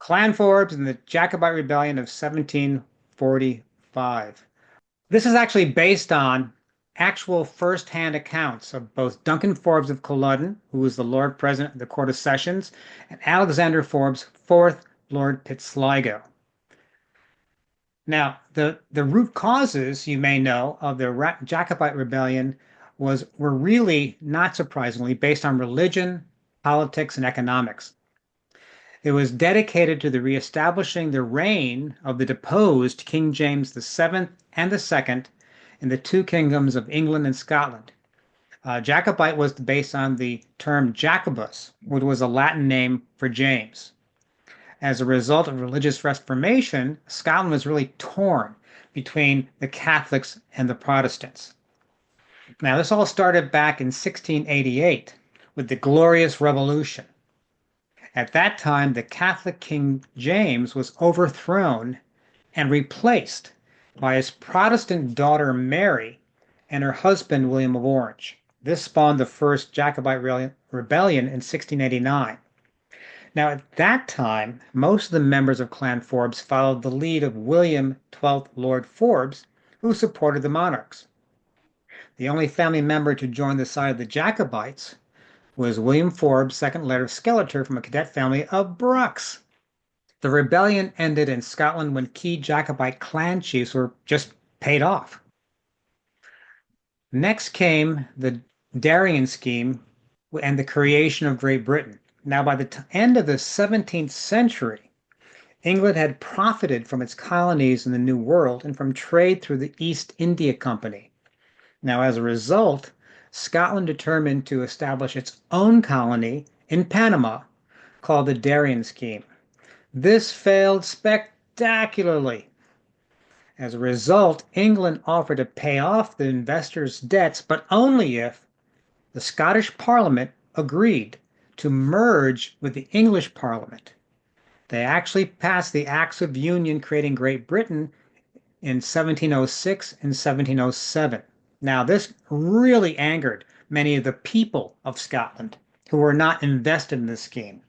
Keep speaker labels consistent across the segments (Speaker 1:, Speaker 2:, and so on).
Speaker 1: Clan Forbes and the Jacobite Rebellion of 1745. This is actually based on actual first-hand accounts of both Duncan Forbes of Culloden, who was the Lord President of the Court of Sessions, and Alexander Forbes, 4th Lord Pitsligo. Now, the root causes, you may know, of the Jacobite Rebellion were really, not surprisingly, based on religion, politics, and economics. It was dedicated to the reestablishing the reign of the deposed King James VII and II in the two kingdoms of England and Scotland. Jacobite was based on the term Jacobus, which was a Latin name for James. As a result of religious reformation, Scotland was really torn between the Catholics and the Protestants. Now, this all started back in 1688 with the Glorious Revolution. At that time, the Catholic King James was overthrown and replaced by his Protestant daughter Mary and her husband William of Orange. This spawned the first Jacobite rebellion in 1689. Now, at that time, most of the members of Clan Forbes followed the lead of William, 12th Lord Forbes, who supported the monarchs. The only family member to join the side of the Jacobites was William Forbes, 2nd Laird of Culloden, from a cadet family of Brucks. The rebellion ended in Scotland when key Jacobite clan chiefs were just paid off. Next came the Darien scheme and the creation of Great Britain. Now, by the end of the 17th century, England had profited from its colonies in the New World and from trade through the East India Company. Now, as a result, Scotland determined to establish its own colony in Panama called the Darien Scheme. This failed spectacularly. As a result, England offered to pay off the investors' debts, but only if the Scottish Parliament agreed to merge with the English Parliament. They actually passed the Acts of Union creating Great Britain in 1706 and 1707. Now, this really angered many of the people of Scotland who were not invested in this scheme.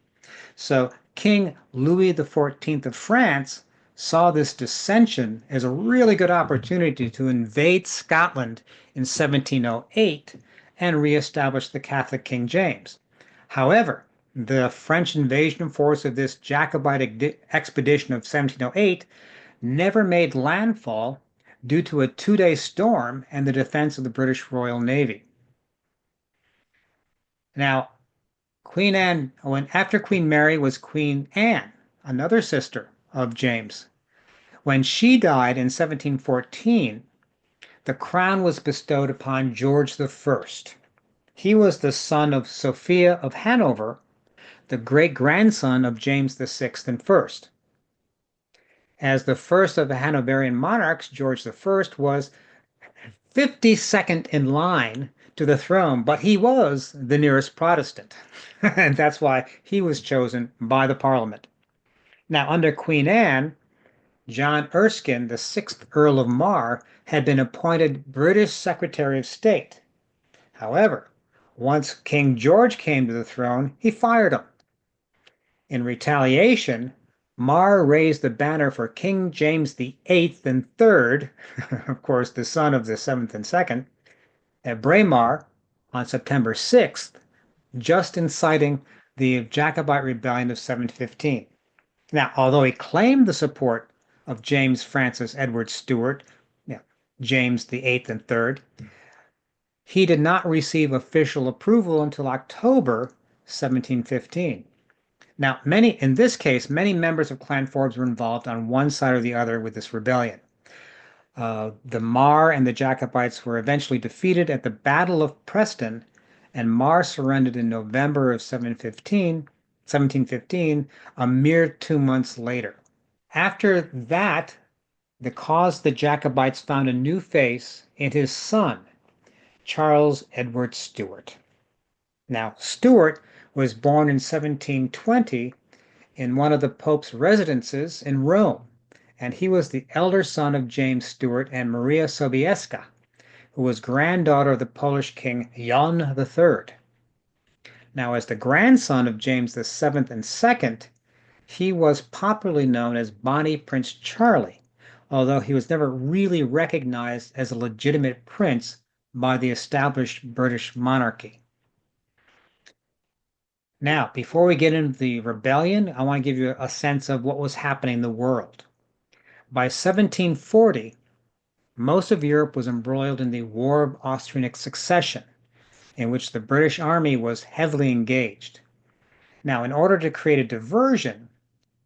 Speaker 1: So King Louis XIV of France saw this dissension as a really good opportunity to invade Scotland in 1708 and reestablish the Catholic King James. However, the French invasion force of this Jacobite expedition of 1708 never made landfall due to a 2-day storm and the defense of the British Royal Navy. Now, after Queen Mary was Queen Anne, another sister of James. When she died in 1714, the crown was bestowed upon George I. He was the son of Sophia of Hanover, the great-grandson of James VI and I. As the first of the Hanoverian monarchs, George I was 52nd in line to the throne, but he was the nearest Protestant, and that's why he was chosen by the Parliament. Now, under Queen Anne, John Erskine, the 6th Earl of Mar, had been appointed British Secretary of State. However, once King George came to the throne, he fired him. In retaliation, Mar raised the banner for King James VIII and III, of course the son of the 7th and 2nd, at Braemar on September 6th, just inciting the Jacobite Rebellion of 715. Now, although he claimed the support of James Francis Edward Stuart, James VIII and III, he did not receive official approval until October 1715. Now, in this case, many members of Clan Forbes were involved on one side or the other with this rebellion. The Mar and the Jacobites were eventually defeated at the Battle of Preston, and Mar surrendered in November of 1715, a mere 2 months later. After that, the cause of the Jacobites found a new face in his son, Charles Edward Stuart. Now, Stuart was born in 1720 in one of the Pope's residences in Rome, and he was the elder son of James Stuart and Maria Sobieska, who was granddaughter of the Polish king Jan III. Now, as the grandson of James VII and II, He was popularly known as Bonnie Prince Charlie, although he was never really recognized as a legitimate prince by the established British monarchy. Now, before we get into the rebellion, I want to give you a sense of what was happening in the world. By 1740, most of Europe was embroiled in the War of Austrian Succession, in which the British army was heavily engaged. Now, in order to create a diversion,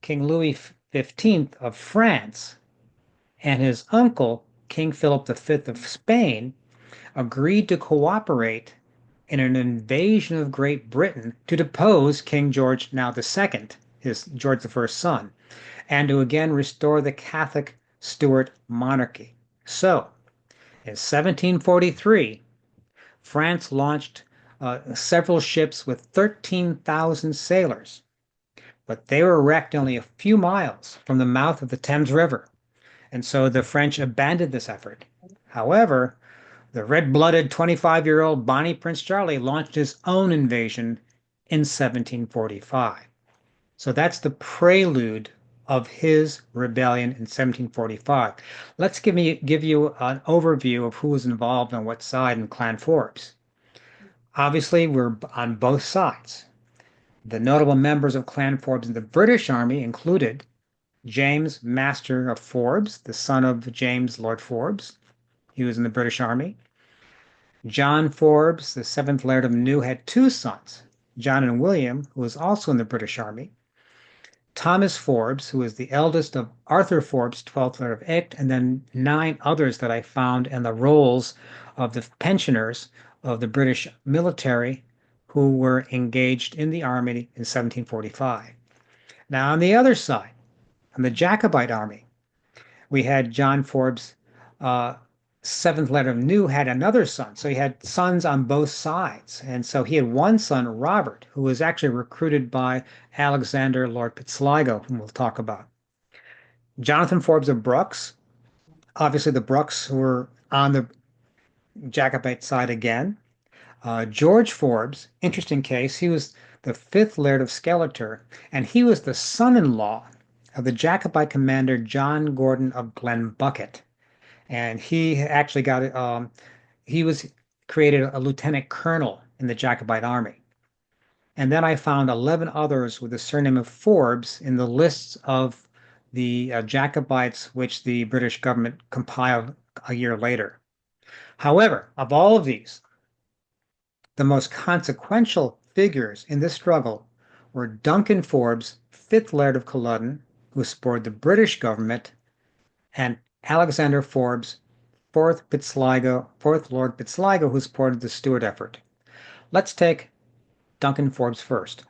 Speaker 1: King Louis XV of France and his uncle, King Philip V of Spain, agreed to cooperate in an invasion of Great Britain to depose King George II, his George I's son, and to again restore the Catholic Stuart monarchy. So, in 1743, France launched several ships with 13,000 sailors, but they were wrecked only a few miles from the mouth of the Thames River, and so the French abandoned this effort. However, the red-blooded 25-year-old Bonnie Prince Charlie launched his own invasion in 1745. So that's the prelude of his rebellion in 1745. Let's give you an overview of who was involved on what side in Clan Forbes. Obviously, we're on both sides. The notable members of Clan Forbes in the British Army included James, Master of Forbes, the son of James, Lord Forbes. He was in the British Army. John Forbes, the seventh Laird of New, had two sons, John and William, who was also in the British Army. Thomas Forbes, who was the eldest of Arthur Forbes, 12th Laird of Echt, and then 9 others that I found in the rolls of the pensioners of the British military who were engaged in the army in 1745. Now, on the other side, on the Jacobite army, we had John Forbes, seventh Laird of New, had another son. So he had sons on both sides. And so he had one son, Robert, who was actually recruited by Alexander, Lord Pitsligo, whom we'll talk about. Jonathan Forbes of Brooks, obviously the Brooks were on the Jacobite side again. George Forbes, interesting case, he was the fifth Laird of Skeletor, and he was the son-in-law of the Jacobite commander John Gordon of Glenbucket. And he actually he was created a lieutenant colonel in the Jacobite army. And then I found 11 others with the surname of Forbes in the lists of the Jacobites which the British government compiled a year later. However, of all of these, the most consequential figures in this struggle were Duncan Forbes, 5th Laird of Culloden, who supported the British government, and Alexander Forbes, 4th Lord Pitsligo, who supported the Stuart effort. Let's take Duncan Forbes first.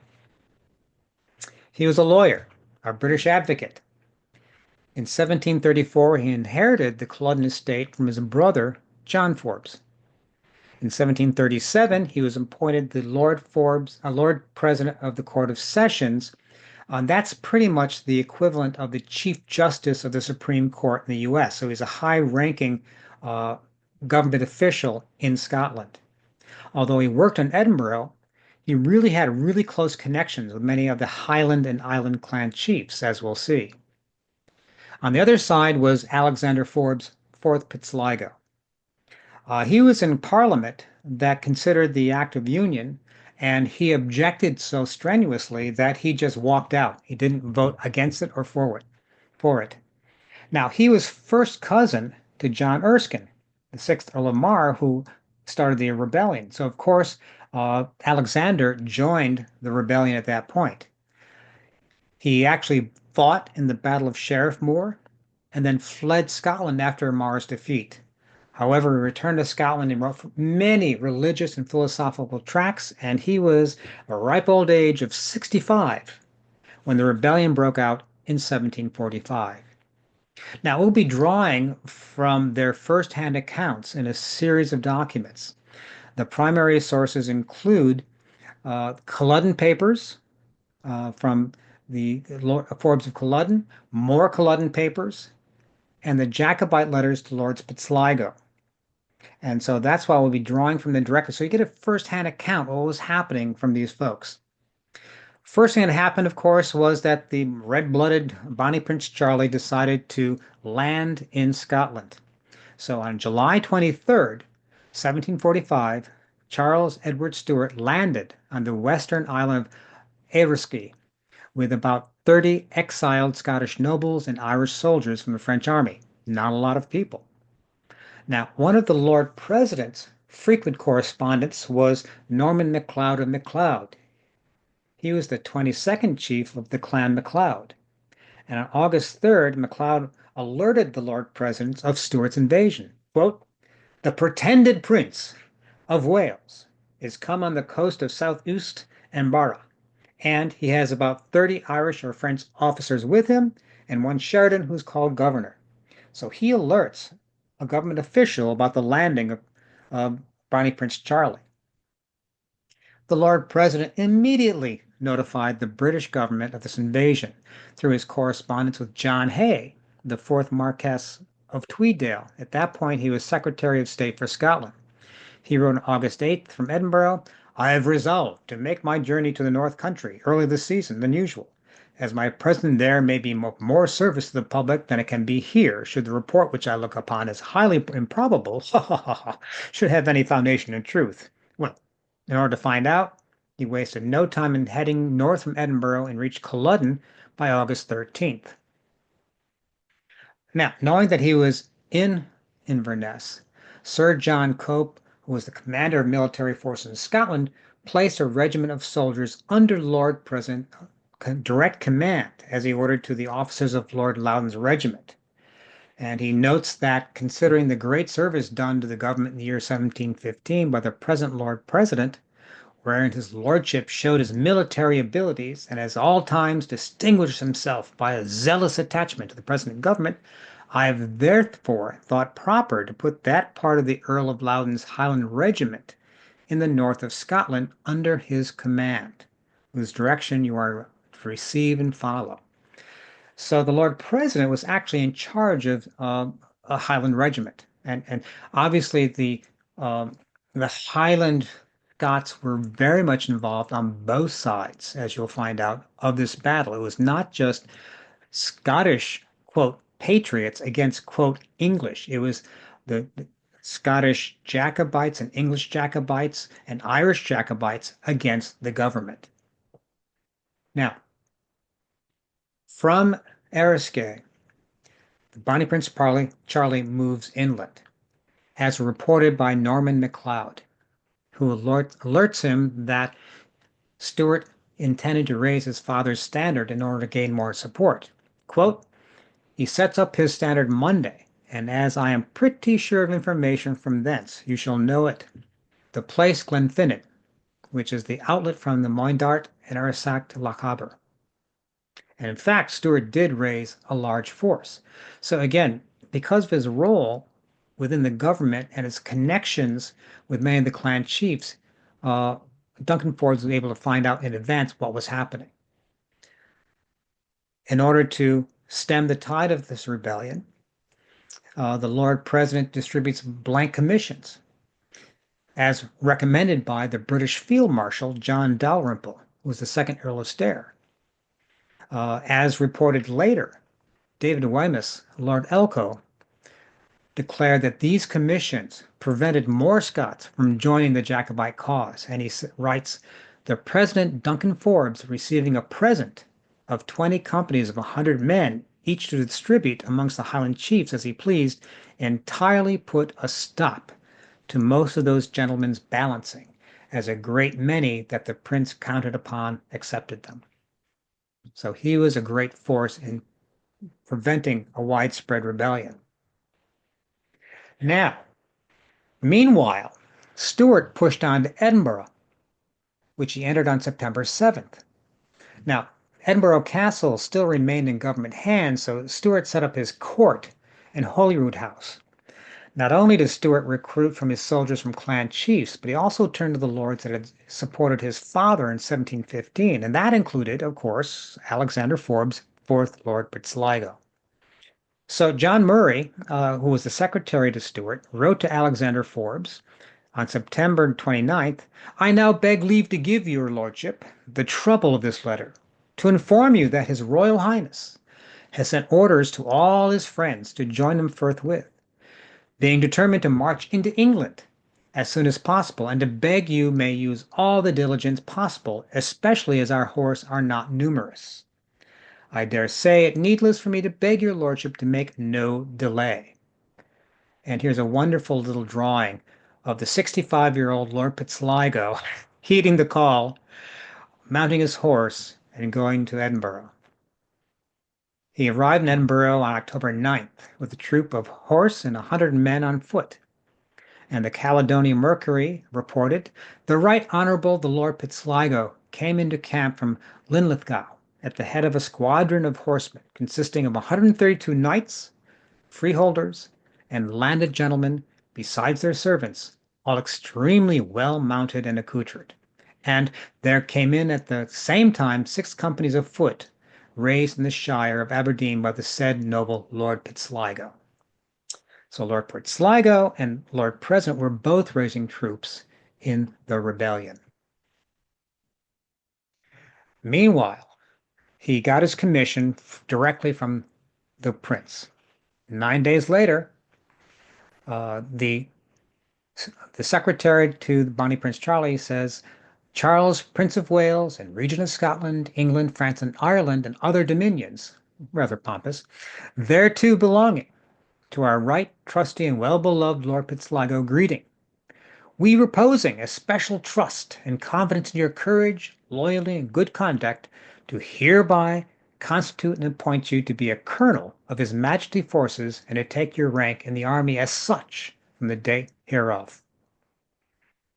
Speaker 1: He was a lawyer, a British advocate. In 1734, he inherited the Culloden estate from his brother, John Forbes. In 1737, he was appointed the Lord President of the Court of Sessions. That's pretty much the equivalent of the Chief Justice of the Supreme Court in the US. So he's a high-ranking government official in Scotland. Although he worked in Edinburgh, he really had really close connections with many of the Highland and Island clan chiefs, as we'll see. On the other side was Alexander Forbes, 4th Pitsligo. He was in Parliament that considered the Act of Union, and he objected so strenuously that he just walked out. He didn't vote against it or for it. Now, he was first cousin to John Erskine, the 6th Earl of Mar, who started the rebellion. So, of course, Alexander joined the rebellion at that point. He actually fought in the Battle of Sheriffmuir and then fled Scotland after Mar's defeat. However, he returned to Scotland and wrote many religious and philosophical tracts, and he was a ripe old age of 65 when the rebellion broke out in 1745. Now, we'll be drawing from their first-hand accounts in a series of documents. The primary sources include Culloden Papers from the Lord Forbes of Culloden, more Culloden Papers, and the Jacobite Letters to Lord Pitsligo. And so that's why we'll be drawing from them directly. So you get a first-hand account of what was happening from these folks. First thing that happened, of course, was that the red-blooded Bonnie Prince Charlie decided to land in Scotland. So on July 23rd, 1745, Charles Edward Stuart landed on the western island of Erisky with about 30 exiled Scottish nobles and Irish soldiers from the French army. Not a lot of people. Now, one of the Lord President's frequent correspondents was Norman MacLeod of MacLeod. He was the 22nd chief of the Clan MacLeod. And on August 3rd, MacLeod alerted the Lord President of Stuart's invasion. Quote, "The pretended Prince of Wales is come on the coast of South-Uist and Barra, and he has about 30 Irish or French officers with him, and one Sheridan who's called governor." So he alerts a government official about the landing of Bonnie Prince Charlie. The Lord President immediately notified the British government of this invasion through his correspondence with John Hay, the fourth Marquess of Tweeddale. At that point, he was Secretary of State for Scotland. He wrote on August 8th from Edinburgh, "I have resolved to make my journey to the North Country early this season than usual, as my presence there may be more service to the public than it can be here, should the report which I look upon as highly improbable should have any foundation in truth." Well, in order to find out, he wasted no time in heading north from Edinburgh and reached Culloden by August 13th. Now, knowing that he was in Inverness, Sir John Cope, who was the commander of military forces in Scotland, placed a regiment of soldiers under Lord President direct command, as he ordered to the officers of Lord Loudon's regiment. And he notes that considering the great service done to the government in the year 1715 by the present Lord President, wherein his lordship showed his military abilities and has all times distinguished himself by a zealous attachment to the present government, I have therefore thought proper to put that part of the Earl of Loudon's Highland regiment in the north of Scotland under his command, whose direction you are to receive and follow. So the Lord President was actually in charge of a Highland regiment, and obviously the Highland Scots were very much involved on both sides, as you'll find out, of this battle. It was not just Scottish, quote, patriots against, quote, English. It was the Scottish Jacobites and English Jacobites and Irish Jacobites against the government. Now, from Eriskay, the Bonnie Prince Charlie moves inland, as reported by Norman MacLeod, who alerts him that Stuart intended to raise his father's standard in order to gain more support. Quote, "He sets up his standard Monday, and as I am pretty sure of information from thence, you shall know it. The place Glenfinnan, which is the outlet from the Moindart and Arisac to Lochaber." And in fact, Stuart did raise a large force. So again, because of his role within the government and his connections with many of the clan chiefs, Duncan Forbes was able to find out in advance what was happening. In order to stem the tide of this rebellion, the Lord President distributes blank commissions, as recommended by the British Field Marshal John Dalrymple, who was the second Earl of Stair. As reported later, David Wemyss, Lord Elcho, declared that these commissions prevented more Scots from joining the Jacobite cause. And he writes, "The President Duncan Forbes, receiving a present of 20 companies of 100 men, each to distribute amongst the Highland chiefs as he pleased, entirely put a stop to most of those gentlemen's balancing, as a great many that the prince counted upon accepted them." So he was a great force in preventing a widespread rebellion. Now, meanwhile, Stuart pushed on to Edinburgh, which he entered on September 7th. Now, Edinburgh Castle still remained in government hands, so Stuart set up his court in Holyrood House. Not only did Stuart recruit from his soldiers from clan chiefs, but he also turned to the lords that had supported his father in 1715, and that included, of course, Alexander Forbes, 4th Lord Pitsligo. So John Murray, who was the secretary to Stuart, wrote to Alexander Forbes On September 29th, I now beg leave to give your lordship the trouble of this letter, to inform you that His Royal Highness has sent orders to all his friends to join him forthwith, being determined to march into England as soon as possible, and to beg you may use all the diligence possible, especially as our horse are not numerous. I dare say it needless for me to beg your lordship to make no delay. And here's a wonderful little drawing of the 65-year-old Lord Pitsligo heeding the call, mounting his horse, and going to Edinburgh. He arrived in Edinburgh on October 9th with a troop of horse and 100 men on foot. And the Caledonian Mercury reported, the Right Honourable the Lord Pitsligo came into camp from Linlithgow at the head of a squadron of horsemen consisting of 132 knights, freeholders, and landed gentlemen, besides their servants, all extremely well mounted and accoutred. And there came in at the same time 6 companies of foot, raised in the shire of Aberdeen by the said noble Lord Pitsligo. So Lord Pitsligo and Lord President were both raising troops in the rebellion. Meanwhile, he got his commission directly from the prince. 9 days later, the secretary to the Bonnie Prince Charlie says, Charles, Prince of Wales and Regent of Scotland, England, France, and Ireland, and other dominions, rather pompous, thereto belonging, to our right trusty and well-beloved Lord Pitsligo, greeting. We reposing a special trust and confidence in your courage, loyalty, and good conduct, to hereby constitute and appoint you to be a colonel of His Majesty forces, and to take your rank in the army as such from the date hereof.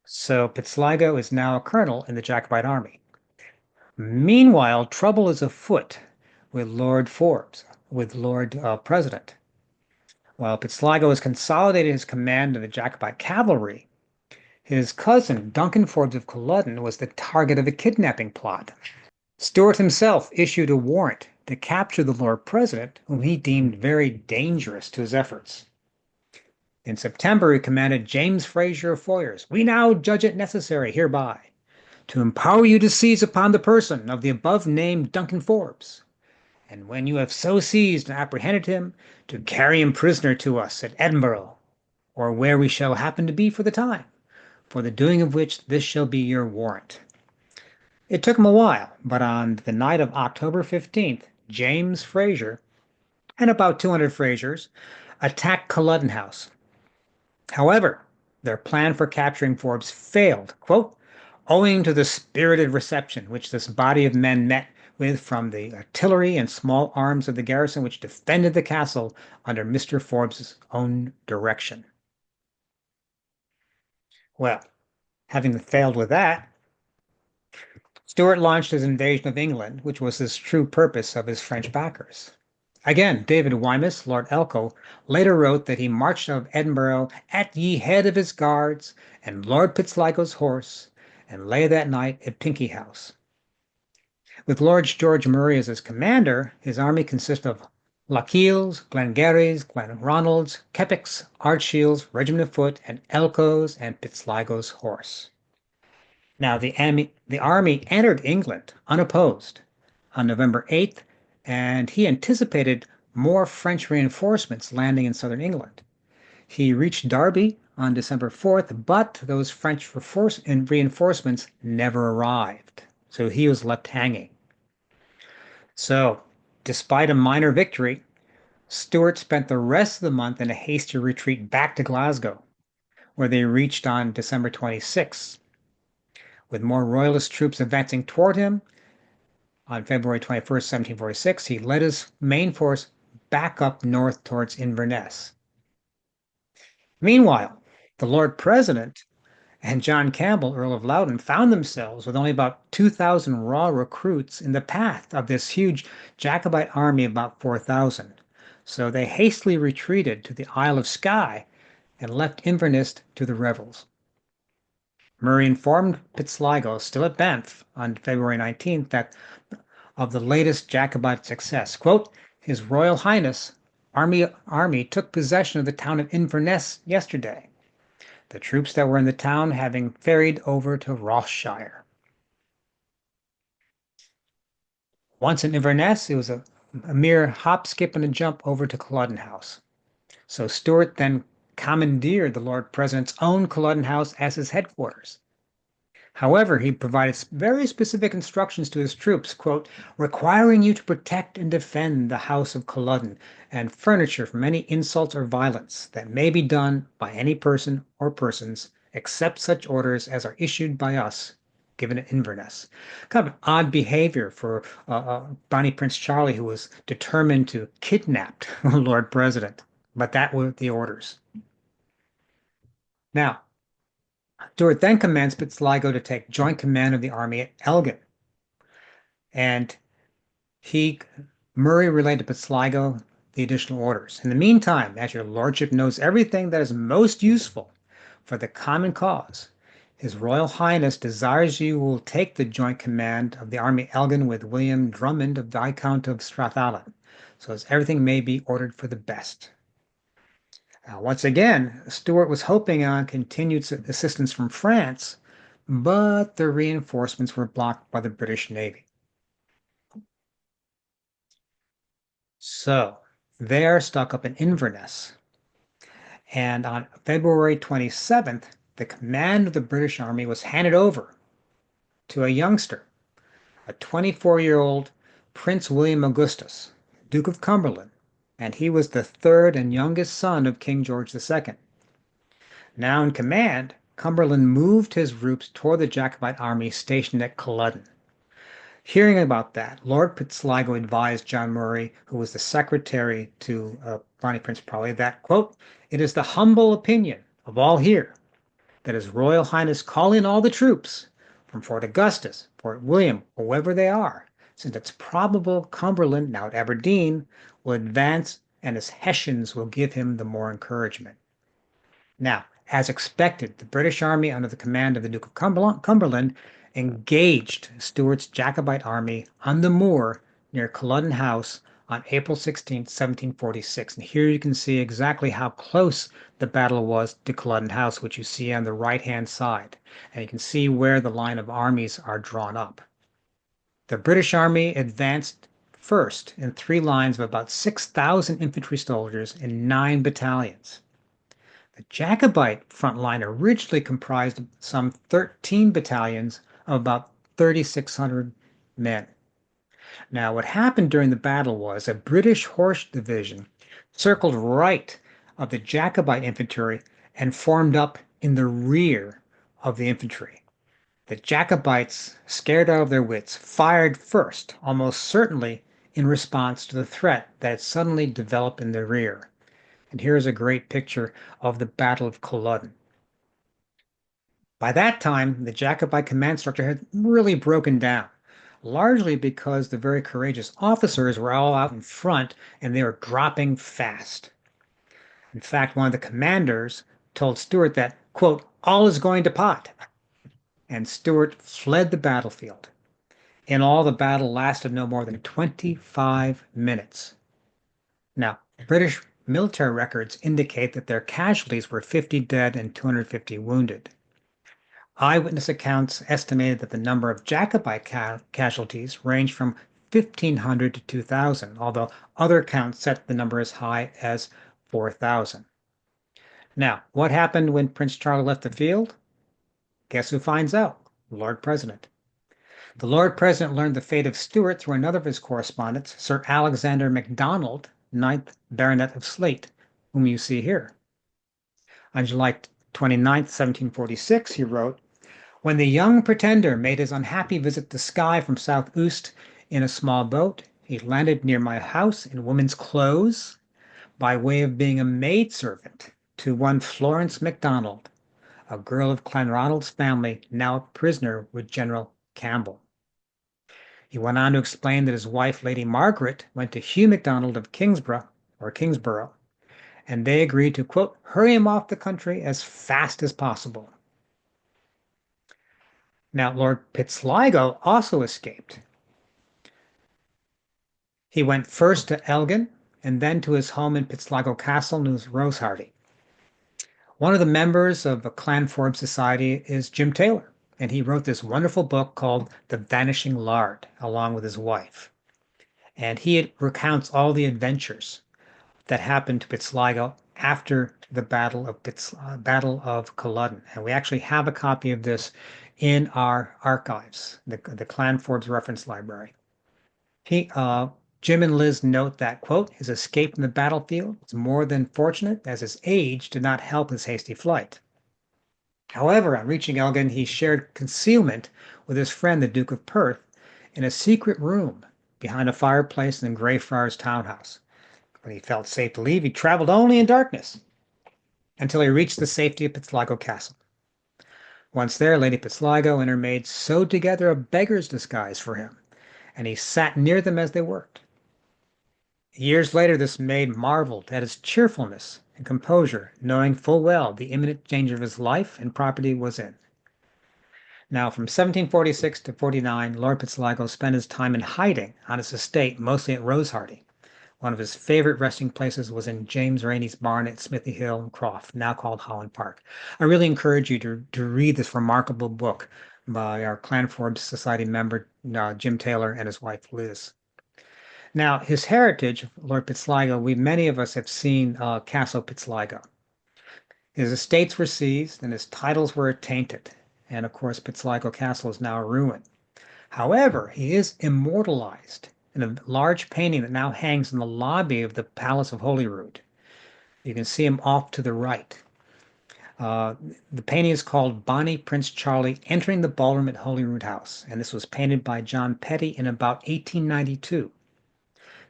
Speaker 1: So Pitsligo is now a colonel in the Jacobite army. Meanwhile, trouble is afoot with Lord Forbes, with Lord President. While Pitsligo has consolidated his command of the Jacobite cavalry, his cousin, Duncan Forbes of Culloden, was the target of a kidnapping plot. Stuart himself issued a warrant to capture the Lord President, whom he deemed very dangerous to his efforts. In September, he commanded James Fraser of Foyers, we now judge it necessary hereby to empower you to seize upon the person of the above-named Duncan Forbes, and when you have so seized and apprehended him, to carry him prisoner to us at Edinburgh, or where we shall happen to be for the time, for the doing of which this shall be your warrant. It took him a while, but on the night of October 15th, James Fraser and about 200 Frasers attacked Culloden House. However, their plan for capturing Forbes failed, quote, owing to the spirited reception which this body of men met with from the artillery and small arms of the garrison which defended the castle under Mr. Forbes' own direction. Well, having failed with that, Stuart launched his invasion of England, which was his true purpose of his French backers. Again, David Wemyss, Lord Elcho, later wrote that he marched out of Edinburgh at ye head of his guards and Lord Pitsligo's horse, and lay that night at Pinkie House. With Lord George Murray as his commander, his army consisted of Lochiels, Glengarrys, Glenronalds, Keppochs, Ardshiels, Regiment of Foot, and Elcho's and Pitsligo's horse. Now, the army entered England unopposed on November 8th, and he anticipated more French reinforcements landing in southern England. He reached Derby on December 4th, but those French reinforcements never arrived, so he was left hanging. So, despite a minor victory, Stuart spent the rest of the month in a hasty retreat back to Glasgow, where they reached on December 26th. With more royalist troops advancing toward him, on February 21st, 1746, he led his main force back up north towards Inverness. Meanwhile, the Lord President and John Campbell, Earl of Loudoun, found themselves with only about 2,000 raw recruits in the path of this huge Jacobite army of about 4,000. So they hastily retreated to the Isle of Skye and left Inverness to the rebels. Murray informed Pitsligo, still at Banff, on February 19th, that of the latest Jacobite success. Quote, His Royal Highness army took possession of the town of Inverness yesterday. the troops that were in the town having ferried over to Rothshire. Once in Inverness, it was a mere hop, skip, and a jump over to Culloden House. So Stuart then commandeered the Lord President's own Culloden House as his headquarters. However, he provided very specific instructions to his troops, quote, requiring you to protect and defend the house of Culloden and furniture from any insults or violence that may be done by any person or persons, except such orders as are issued by us, given at Inverness. Kind of odd behavior for Bonnie Prince Charlie, who was determined to kidnap the Lord President. But that were the orders. Now, Stuart then commands Pitsligo to take joint command of the army at Elgin. And Murray relayed to Pitsligo the additional orders. In the meantime, as your lordship knows everything that is most useful for the common cause, His Royal Highness desires you will take the joint command of the army at Elgin with William Drummond, of Viscount of Strathallan, so as everything may be ordered for the best. Now, once again, Stuart was hoping on continued assistance from France, but the reinforcements were blocked by the British Navy. So they are stuck up in Inverness. And on February 27th, the command of the British Army was handed over to a youngster, a 24-year-old Prince William Augustus, Duke of Cumberland, and he was the third and youngest son of King George II. Now in command, Cumberland moved his troops toward the Jacobite army stationed at Culloden. Hearing about that, Lord Pitsligo advised John Murray, who was the secretary to Bonnie Prince Charlie, that, quote, it is the humble opinion of all here that His Royal Highness call in all the troops from Fort Augustus, Fort William, or wherever they are, since it's probable Cumberland, now at Aberdeen, will advance and his Hessians will give him the more encouragement. Now, as expected, the British army under the command of the Duke of Cumberland engaged Stuart's Jacobite army on the moor near Culloden House on April 16, 1746. And here you can see exactly how close the battle was to Culloden House, which you see on the right-hand side. And you can see where the line of armies are drawn up. The British army advanced first in 3 lines of about 6,000 infantry soldiers in 9 battalions. The Jacobite front line originally comprised some 13 battalions of about 3,600 men. Now, what happened during the battle was a British horse division circled right of the Jacobite infantry and formed up in the rear of the infantry. The Jacobites, scared out of their wits, fired first, almost certainly in response to the threat that had suddenly developed in the rear. And here's a great picture of the Battle of Culloden. By that time, the Jacobite command structure had really broken down, largely because the very courageous officers were all out in front and they were dropping fast. In fact, one of the commanders told Stuart that, quote, all is going to pot. And Stuart fled the battlefield. In all, the battle lasted no more than 25 minutes. Now, British military records indicate that their casualties were 50 dead and 250 wounded. Eyewitness accounts estimated that the number of Jacobite casualties ranged from 1,500 to 2,000, although other accounts set the number as high as 4,000. Now, what happened when Prince Charlie left the field? Guess who finds out? The Lord President. The Lord President learned the fate of Stuart through another of his correspondents, Sir Alexander MacDonald, 9th Baronet of Slate, whom you see here. On July 29, 1746, he wrote, when the young pretender made his unhappy visit to Skye from South Uist in a small boat, he landed near my house in woman's clothes by way of being a maidservant to one Florence MacDonald, a girl of Clanronald's family, now a prisoner with General Campbell. He went on to explain that his wife, Lady Margaret, went to Hugh MacDonald of Kingsborough, and they agreed to, quote, hurry him off the country as fast as possible. Now, Lord Pitsligo also escaped. He went first to Elgin and then to his home in Pitsligo Castle, known as Rosehearty. One of the members of a Clan Forbes society is Jim Taylor, and he wrote this wonderful book called The Vanishing Laird, along with his wife. And he recounts all the adventures that happened to Pitsligo after the Battle of Culloden. And we actually have a copy of this in our archives, the Clan Forbes Reference Library. Jim and Liz note that, quote, his escape from the battlefield was more than fortunate as his age did not help his hasty flight. However, on reaching Elgin, he shared concealment with his friend, the Duke of Perth, in a secret room behind a fireplace in the Greyfriars townhouse. When he felt safe to leave, he traveled only in darkness until he reached the safety of Pitsligo Castle. Once there, Lady Pitsligo and her maid sewed together a beggar's disguise for him, and he sat near them as they worked. Years later, this maid marveled at his cheerfulness and composure, knowing full well the imminent danger of his life and property was in. Now, from 1746 to 49, Lord Pitsligo spent his time in hiding on his estate, mostly at Rosehearty. One of his favorite resting places was in James Rainey's barn at Smithy Hill and Croft, now called Holland Park. I really encourage you to read this remarkable book by our Clan Forbes Society member, Jim Taylor, and his wife, Liz. Now, his heritage, Lord Pitsligo, many of us have seen Castle Pitsligo. His estates were seized and his titles were attainted. And of course, Pitsligo Castle is now a ruin. However, he is immortalized in a large painting that now hangs in the lobby of the Palace of Holyrood. You can see him off to the right. The painting is called Bonnie Prince Charlie Entering the Ballroom at Holyrood House, and this was painted by John Petty in about 1892.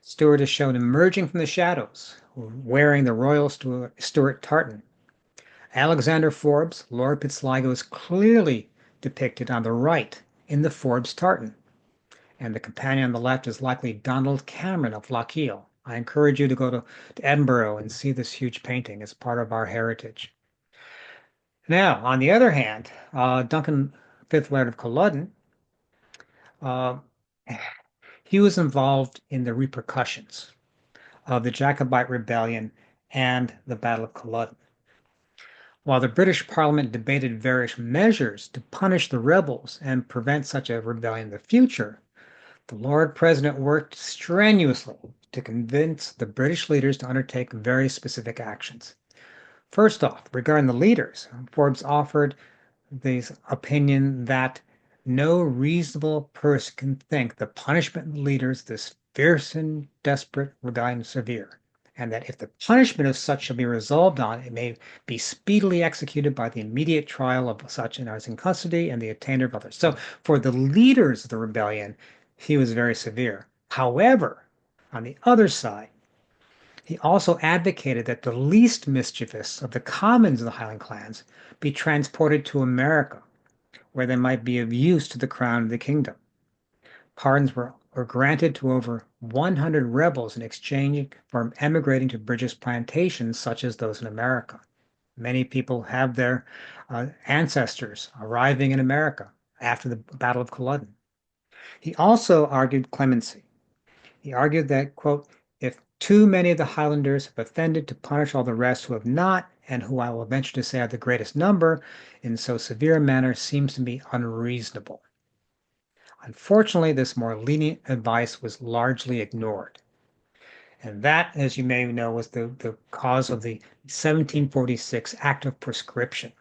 Speaker 1: Stuart is shown emerging from the shadows, wearing the Royal Stuart tartan. Alexander Forbes, Lord Pitsligo, is clearly depicted on the right in the Forbes tartan, and the companion on the left is likely Donald Cameron of Lochiel. I encourage you to go to Edinburgh and see this huge painting as part of our heritage. Now, on the other hand, Duncan, 5th Laird of Culloden, uh, he was involved in the repercussions of the Jacobite Rebellion and the Battle of Culloden. While the British Parliament debated various measures to punish the rebels and prevent such a rebellion in the future, the Lord President worked strenuously to convince the British leaders to undertake very specific actions. First off, regarding the leaders, Forbes offered the opinion that no reasonable person can think the punishment of the leaders of this fierce and desperate rebellion is severe, and that if the punishment of such shall be resolved on, it may be speedily executed by the immediate trial of such as in custody and the attainder of others. So for the leaders of the rebellion, he was very severe. However, on the other side, he also advocated that the least mischievous of the commons of the Highland clans be transported to America, where they might be of use to the crown of the kingdom. Pardons were granted to over 100 rebels in exchange for emigrating to British plantations such as those in America. Many people have their ancestors arriving in America after the Battle of Culloden. He also argued clemency. He argued that, quote, if too many of the Highlanders have offended to punish all the rest who have not, and who I will venture to say are the greatest number, in so severe a manner seems to be unreasonable. Unfortunately, this more lenient advice was largely ignored. And that, as you may know, was the cause of the 1746 Act of Proscription.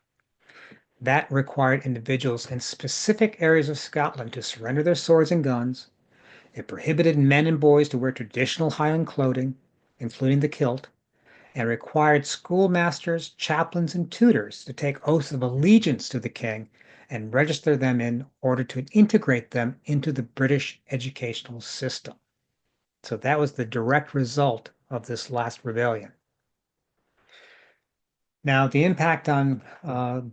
Speaker 1: That required individuals in specific areas of Scotland to surrender their swords and guns. It prohibited men and boys to wear traditional Highland clothing, including the kilt, and required schoolmasters, chaplains, and tutors to take oaths of allegiance to the king and register them in order to integrate them into the British educational system. So that was the direct result of this last rebellion. Now, the impact on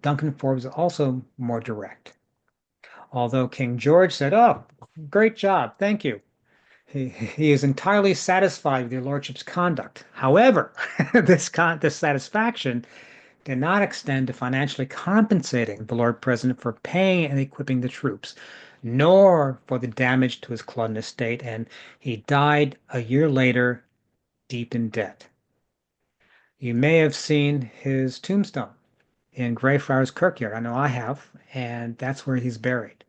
Speaker 1: Duncan Forbes is also more direct. Although King George said, "Oh, great job, thank you," he is entirely satisfied with your lordship's conduct. However, this satisfaction did not extend to financially compensating the Lord President for paying and equipping the troops, nor for the damage to his Culloden estate, and he died a year later, deep in debt. You may have seen his tombstone. in Greyfriars Kirkyard. I know I have, and that's where he's buried.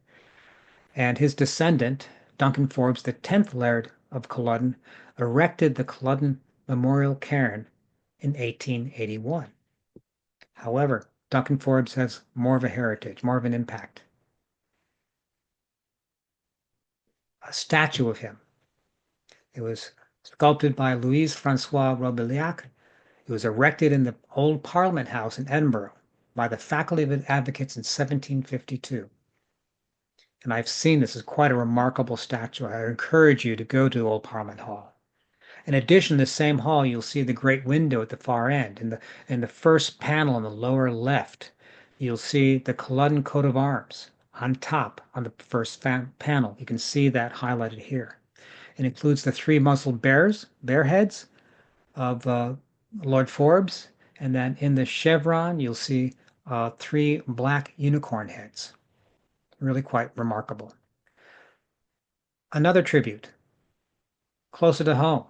Speaker 1: And his descendant, Duncan Forbes, the 10th Laird of Culloden, erected the Culloden Memorial Cairn in 1881. However, Duncan Forbes has more of a heritage, more of an impact. A statue of him. It was sculpted by Louise Francois Robiliac. It was erected in the old Parliament House in Edinburgh by the Faculty of Advocates in 1752. And I've seen this. It's quite a remarkable statue. I encourage you to go to Old Parliament Hall. In addition, in the same hall, you'll see the great window at the far end. In the first panel on the lower left, you'll see the Culloden coat of arms on top on the first panel. You can see that highlighted here. It includes the three muzzled bear heads of Lord Forbes, and then in the chevron, you'll see three black unicorn heads. Really quite remarkable. Another tribute, closer to home.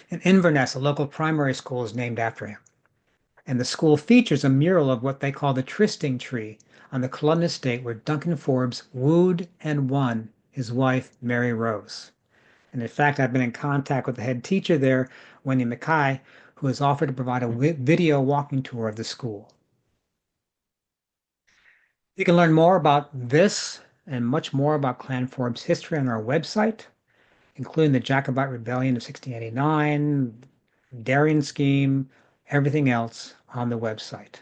Speaker 1: In Inverness, a local primary school is named after him. And the school features a mural of what they call the trysting tree on the Culloden estate where Duncan Forbes wooed and won his wife, Mary Rose. And in fact, I've been in contact with the head teacher there, Wendy Mackay, who has offered to provide a video walking tour of the school. You can learn more about this and much more about Clan Forbes' history on our website, including the Jacobite Rebellion of 1689, Darien Scheme, everything else on the website.